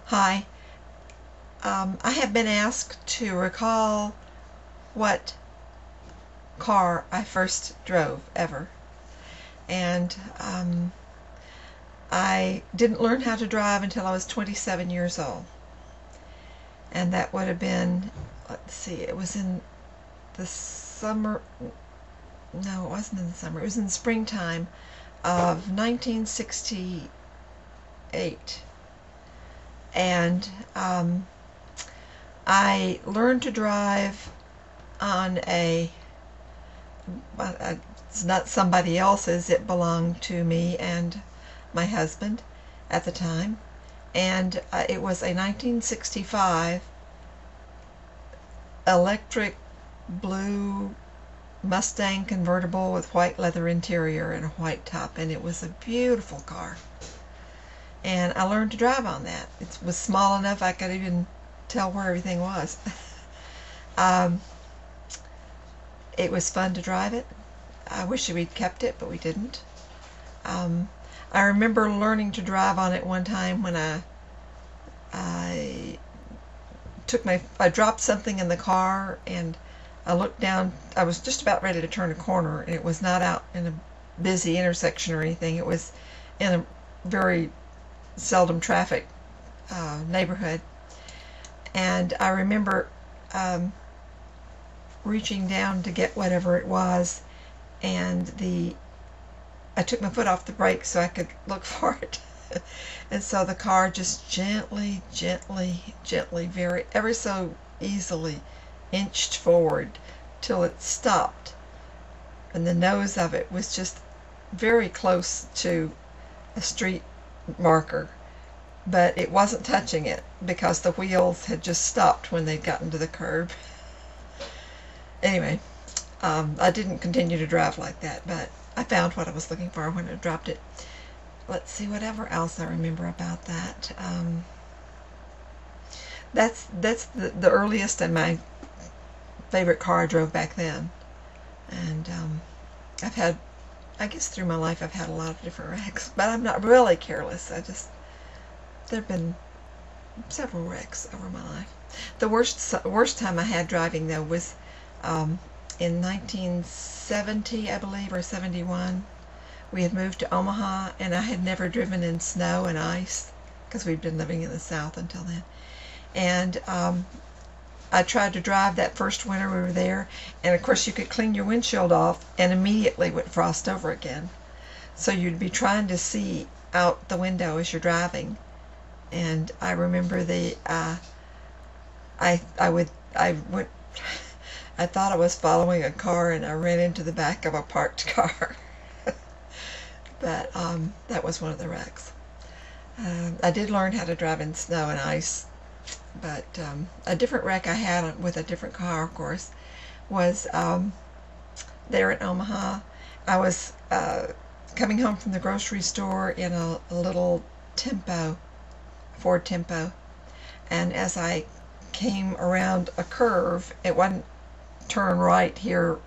Hi. I have been asked to recall what car I first drove ever. And I didn't learn how to drive until I was 27 years old. And that would have been, let's see, it was in the summer. No, it wasn't in the summer. It was in the springtime of 1968. And I learned to drive on it's not somebody else's, it belonged to me and my husband at the time. And it was a 1965 electric blue Mustang convertible with white leather interior and a white top, and it was a beautiful car. And I learned to drive on that. It was small enough I could even tell where everything was. It was fun to drive it. I wish we'd kept it, but we didn't. I remember learning to drive on it one time when I dropped something in the car, and I looked down. I was just about ready to turn a corner, and it was not out in a busy intersection or anything. It was in a very seldom traffic neighborhood. And I remember reaching down to get whatever it was, and I took my foot off the brake so I could look for it. And so the car just gently, ever so easily inched forward till it stopped. And the nose of it was just very close to a street marker, but it wasn't touching it because the wheels had just stopped when they'd gotten to the curb. Anyway, I didn't continue to drive like that, but I found what I was looking for when I dropped it. Let's see, whatever else I remember about that. That's the earliest and my favorite car I drove back then. And I've had, I guess through my life I've had a lot of different wrecks, but I'm not really careless. There've been several wrecks over my life. The worst time I had driving though was in 1970, I believe, or 71. We had moved to Omaha, and I had never driven in snow and ice because we'd been living in the South until then. And I tried to drive that first winter we were there, and of course you could clean your windshield off and immediately would frost over again. So you'd be trying to see out the window as you're driving. And I remember I thought I was following a car, and I ran into the back of a parked car. But that was one of the wrecks. I did learn how to drive in snow and ice, but a different wreck I had with a different car, of course, was there in Omaha. I was coming home from the grocery store in a little Tempo, Ford Tempo, and as I came around a curve, it wasn't turn right here,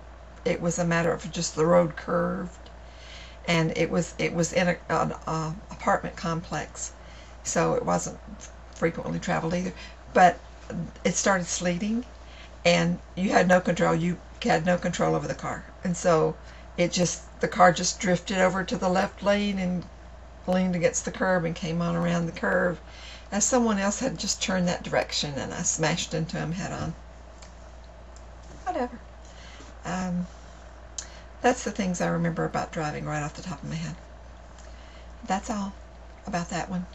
it was a matter of just the road curved, and it was in an apartment complex, so it wasn't frequently traveled either. But it started sleeting, and you had no control. You had no control over the car, and so the car just drifted over to the left lane and leaned against the curb and came on around the curve, as someone else had just turned that direction, and I smashed into him head on. Whatever. That's the things I remember about driving right off the top of my head. That's all about that one.